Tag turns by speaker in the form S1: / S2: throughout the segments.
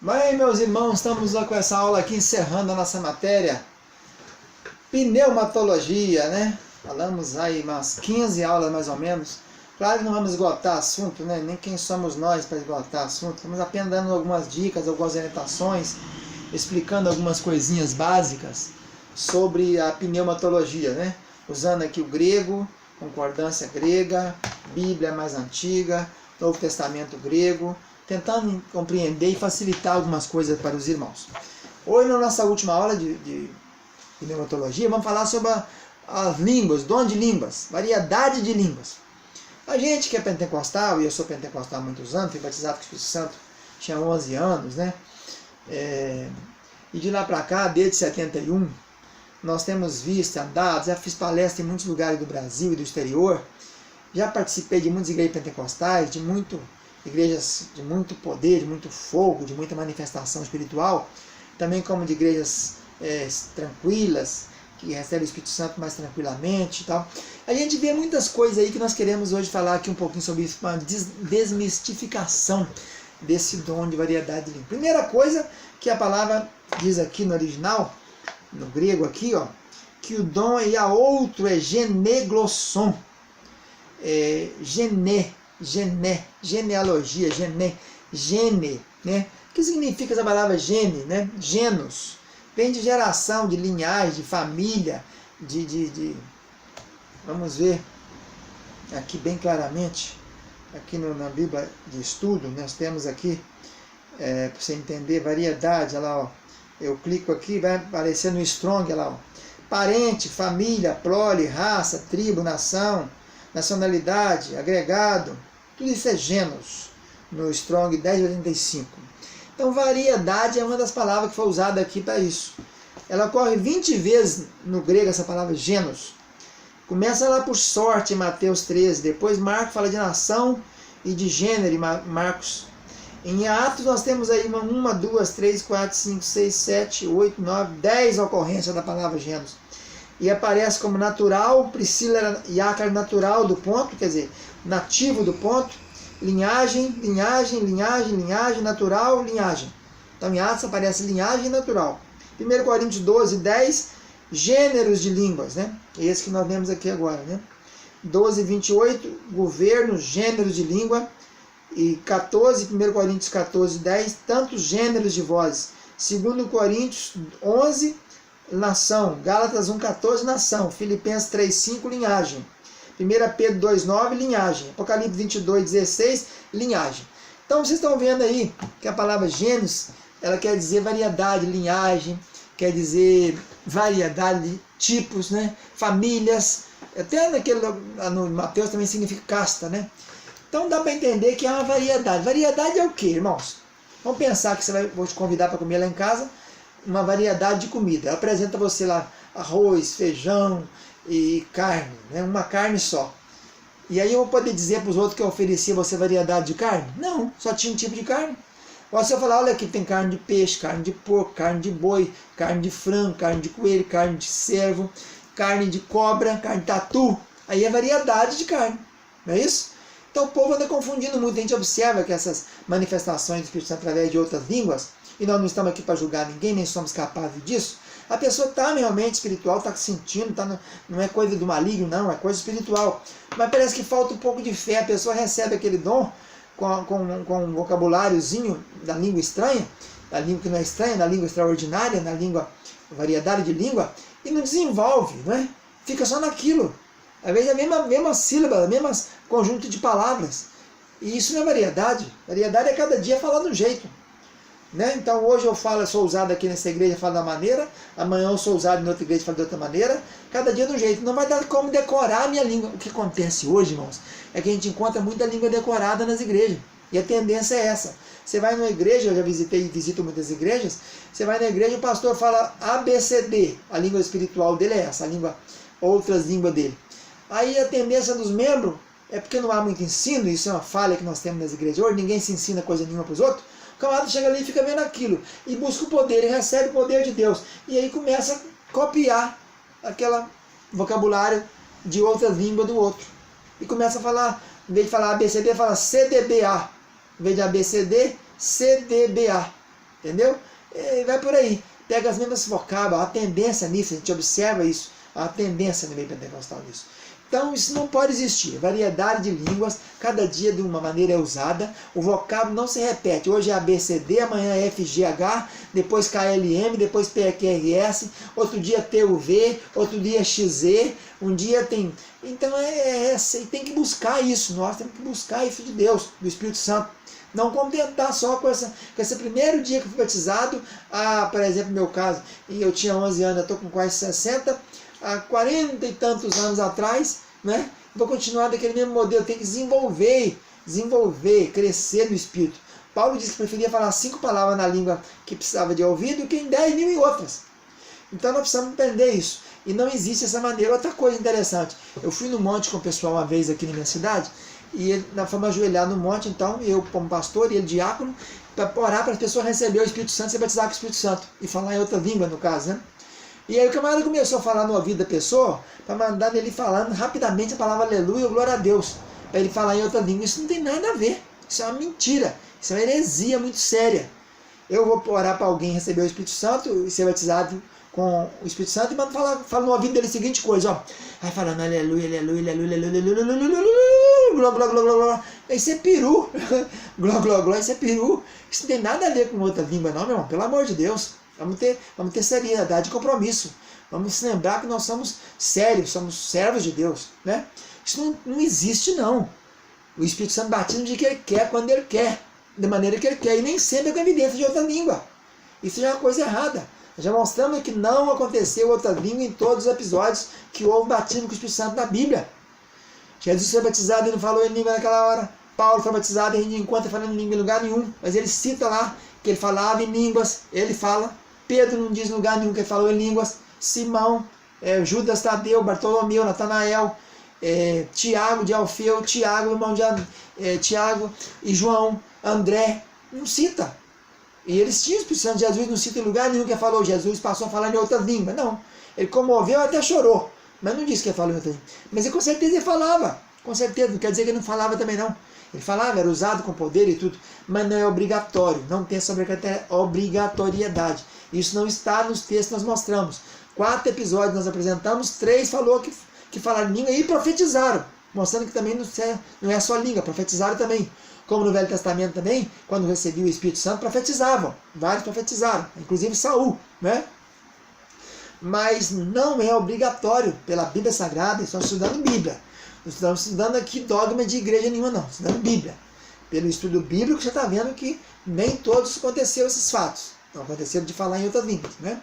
S1: Bem, meus irmãos, estamos com essa aula aqui encerrando a nossa matéria pneumatologia, né? Falamos aí umas 15 aulas mais ou menos. Claro que não vamos esgotar assunto, né? Nem quem somos nós para esgotar assunto. Estamos apenas dando algumas dicas, algumas orientações, explicando algumas coisinhas básicas sobre a pneumatologia, né? Usando aqui o grego, concordância grega, Bíblia mais antiga, Novo Testamento grego, tentando compreender e facilitar algumas coisas para os irmãos. Hoje, na nossa última aula de pneumatologia, vamos falar sobre as línguas, dom de línguas, variedade de línguas. A gente que é pentecostal, e eu sou pentecostal há muitos anos, fui batizado com o Espírito Santo, tinha 11 anos, né? E de lá para cá, desde 71, nós temos visto, andado, já fiz palestra em muitos lugares do Brasil e do exterior, já participei de muitas igrejas pentecostais, igrejas de muito poder, de muito fogo, de muita manifestação espiritual, também como de igrejas tranquilas, que recebem o Espírito Santo mais tranquilamente e tal. A gente vê muitas coisas aí que nós queremos hoje falar aqui um pouquinho sobre isso, uma desmistificação desse dom de variedade de língua. Primeira coisa que a palavra diz aqui no original, no grego aqui, ó, que o dom e a outro é geneglosson. Genealogia, gene, né? O que significa essa palavra gene, né? Genos. Vem de geração, de linhagem, de família, vamos ver aqui bem claramente, aqui na Bíblia de Estudo, nós temos aqui, para você entender, variedade, olha lá, ó. Eu clico aqui, vai aparecer no Strong, olha lá, ó. Parente, família, prole, raça, tribo, nação, nacionalidade, agregado, tudo isso é genos, no Strong 1085. Então, variedade é uma das palavras que foi usada aqui para isso. Ela ocorre 20 vezes no grego, essa palavra genos. Começa lá por sorte em Mateus 13, depois Marcos fala de nação e de gênero em Marcos. Em Atos nós temos aí 1, 2, 3, 4, 5, 6, 7, 8, 9, 10 ocorrências da palavra genos. E aparece como natural, Priscila e Ácar natural do ponto, quer dizer, nativo do ponto, linhagem, natural, linhagem. Então em Atos aparece linhagem natural. 1 Coríntios 12, 10, gêneros de línguas, né? Esse que nós vemos aqui agora, né? 12, 28, governo, gêneros de língua. E 14, 1 Coríntios 14, 10, tantos gêneros de vozes. 2 Coríntios 11, nação. Gálatas 1,14, nação. Filipenses 3,5, linhagem. 1 Pedro 2,9, linhagem. Apocalipse 22,16, linhagem. Então vocês estão vendo aí que a palavra gêneros, ela quer dizer variedade, linhagem, quer dizer variedade de tipos, né? Famílias. Até no Mateus também significa casta, né? Então dá para entender que é uma variedade. Variedade é o quê, irmãos? Vamos pensar que vou te convidar para comer lá em casa, uma variedade de comida. Apresenta você lá arroz, feijão e carne, né? Uma carne só. E aí eu vou poder dizer para os outros que eu oferecia você variedade de carne? Não, só tinha um tipo de carne. Ou se eu falar, olha aqui, tem carne de peixe, carne de porco, carne de boi, carne de frango, carne de coelho, carne de cervo, carne de cobra, carne de tatu. Aí é variedade de carne, não é isso? Então o povo anda confundindo muito. A gente observa que essas manifestações do Espírito Santo através de outras línguas, e nós não estamos aqui para julgar ninguém, nem somos capazes disso, a pessoa está realmente espiritual, está sentindo, não é coisa do maligno, não, é coisa espiritual. Mas parece que falta um pouco de fé, a pessoa recebe aquele dom com um vocabuláriozinho da língua estranha, da língua que não é estranha, da língua extraordinária, na língua, variedade de língua, e não desenvolve, não é? Fica só naquilo. Às vezes é a mesma sílaba, o mesmo conjunto de palavras. E isso não é variedade. Variedade é cada dia falar de um jeito. Né? Então hoje eu sou usado aqui nessa igreja, falo da maneira, amanhã eu sou usado em outra igreja, falo de outra maneira, cada dia de um jeito. Não vai dar como decorar a minha língua. O que acontece hoje, irmãos, é que a gente encontra muita língua decorada nas igrejas. E a tendência é essa. Você vai numa igreja, eu já visito muitas igrejas, você vai na igreja e o pastor fala ABCD, a língua espiritual dele é essa, outras línguas dele. Aí a tendência dos membros é porque não há muito ensino, isso é uma falha que nós temos nas igrejas hoje, ninguém se ensina coisa nenhuma para os outros, o camarada chega ali e fica vendo aquilo, e busca o poder, e recebe o poder de Deus, e aí começa a copiar aquele vocabulário de outra língua do outro, e começa a falar, em vez de falar ABCD, fala CDBA, em vez de ABCD, CDBA, entendeu? E vai por aí. Pega as mesmas vocábulas, há tendência nisso, a gente observa isso, há tendência no meio pentecostal nisso. Então isso não pode existir, variedade de línguas, cada dia de uma maneira é usada, o vocábulo não se repete, hoje é ABCD, amanhã é FGH, depois KLM, depois PQRS, outro dia TUV, outro dia XZ, um dia tem... Então e tem que buscar isso, nós temos que buscar isso de Deus, do Espírito Santo. Não contentar só com esse primeiro dia que eu fui batizado, por exemplo, no meu caso, eu tinha 11 anos, eu estou com quase 60, há 40 e tantos anos atrás, né? Vou continuar daquele mesmo modelo, tem que desenvolver, crescer no Espírito. Paulo disse que preferia falar 5 palavras na língua que precisava de ouvido do que em 10 mil e outras. Então nós precisamos aprender isso. E não existe essa maneira. Outra coisa interessante, eu fui no monte com o pessoal uma vez aqui na minha cidade, e nós fomos ajoelhar no monte, então eu como pastor e ele diácono, para orar para as pessoas receber o Espírito Santo, se batizar com o Espírito Santo, e falar em outra língua no caso, né? E aí o camarada começou a falar no ouvido da pessoa, para mandar ele falando rapidamente a palavra aleluia ou glória a Deus, para ele falar em outra língua. Isso não tem nada a ver, isso é uma mentira, isso é uma heresia muito séria. Eu vou orar para alguém receber o Espírito Santo e ser batizado com o Espírito Santo, e mando fala no ouvido dele a seguinte coisa, ó, vai falando aleluia, aleluia, aleluia, aleluia, gló, gló, gló, gló. Isso é peru, gló, gló, gló, isso é peru. Isso não tem nada a ver com outra língua não, meu irmão, pelo amor de Deus. Vamos ter seriedade e compromisso. Vamos se lembrar que nós somos sérios, somos servos de Deus, né? Isso não existe não. O Espírito Santo batiza no dia que ele quer, quando ele quer, da maneira que ele quer, e nem sempre é com evidência de outra língua. Isso já é uma coisa errada. Já mostramos que não aconteceu outra língua em todos os episódios que houve batismo com o Espírito Santo na Bíblia. Jesus foi batizado e não falou em língua naquela hora. Paulo foi batizado e a gente não encontra falando em língua em lugar nenhum. Mas ele cita lá que ele falava em línguas. Ele fala. Pedro não diz em lugar nenhum que ele falou em línguas. Simão, Judas Tadeu, Bartolomeu, Natanael, Tiago de Alfeu, Tiago, irmão de Tiago e João, André. Não cita. E eles tinham o Espírito Santo de Jesus, não cita em lugar nenhum que ele falou. Jesus passou a falar em outra língua. Não. Ele comoveu, até chorou. Mas não disse que ele falou em outra língua. Mas com certeza ele falava. Com certeza. Não quer dizer que ele não falava também não. Ele falava, era usado com poder e tudo. Mas não é obrigatório. Não tem essa obrigatoriedade. Isso não está nos textos que nós mostramos. 4 episódios nós apresentamos, 3 falou que falaram língua e profetizaram. Mostrando que também não é só língua, profetizaram também. Como no Velho Testamento também, quando recebia o Espírito Santo, profetizavam. Vários profetizaram, inclusive Saul, né? Mas não é obrigatório pela Bíblia Sagrada, estamos estudando Bíblia. Não estamos estudando aqui dogma de igreja nenhuma, não. Estudando Bíblia. Pelo estudo bíblico, você está vendo que nem todos aconteceram esses fatos. Não aconteceram de falar em outras línguas, né?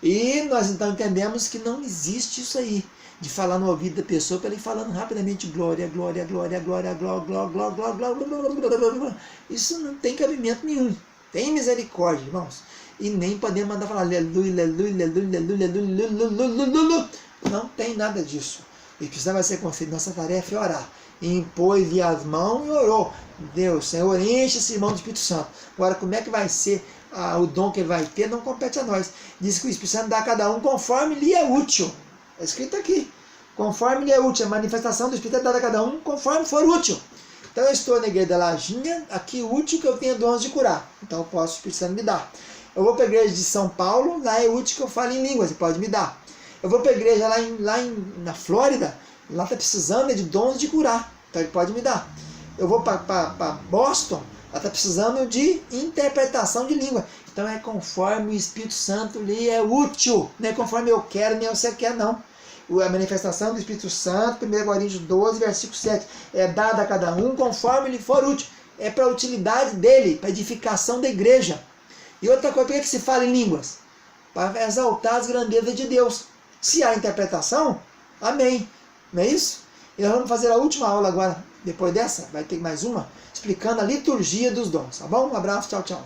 S1: E nós então entendemos que não existe isso aí, de falar no ouvido da pessoa para ele falando rapidamente glória, glória, glória, glória, glória, glória, glória, glória, glória, glória. Isso não tem cabimento nenhum. Tem misericórdia, irmãos. E nem podemos mandar falar aleluia, aleluia, aleluia, aleluia, aleluia, aleluia. Não tem nada disso. E precisava ser concedido. Nossa tarefa é orar. E impôs-lhe as mãos e orou. Deus, Senhor, enche esse irmão do Espírito Santo. Agora, como é que vai ser o dom que ele vai ter? Não compete a nós. Diz que o Espírito Santo dá a cada um conforme lhe é útil. Está escrito aqui. Conforme lhe é útil. A manifestação do Espírito é dada a cada um conforme for útil. Então eu estou na igreja da Lajinha, aqui útil que eu tenho dons de curar. Então eu posso, o Espírito Santo me dá. Eu vou para a igreja de São Paulo, lá é útil que eu fale em línguas, ele pode me dar. Eu vou para a igreja na Flórida, lá está precisando de dons de curar, então ele pode me dar. Eu vou para Boston, lá está precisando de interpretação de língua. Então é conforme o Espírito Santo lhe é útil, não é conforme eu quero, nem você quer, não. A manifestação do Espírito Santo, 1 Coríntios 12, versículo 7, é dada a cada um conforme lhe for útil. É para a utilidade dele, para a edificação da igreja. E outra coisa, por que se fala em línguas? Para exaltar as grandezas de Deus. Se há interpretação, amém. Não é isso? E nós vamos fazer a última aula agora, depois dessa, vai ter mais uma, explicando a liturgia dos dons. Tá bom? Um abraço, tchau, tchau.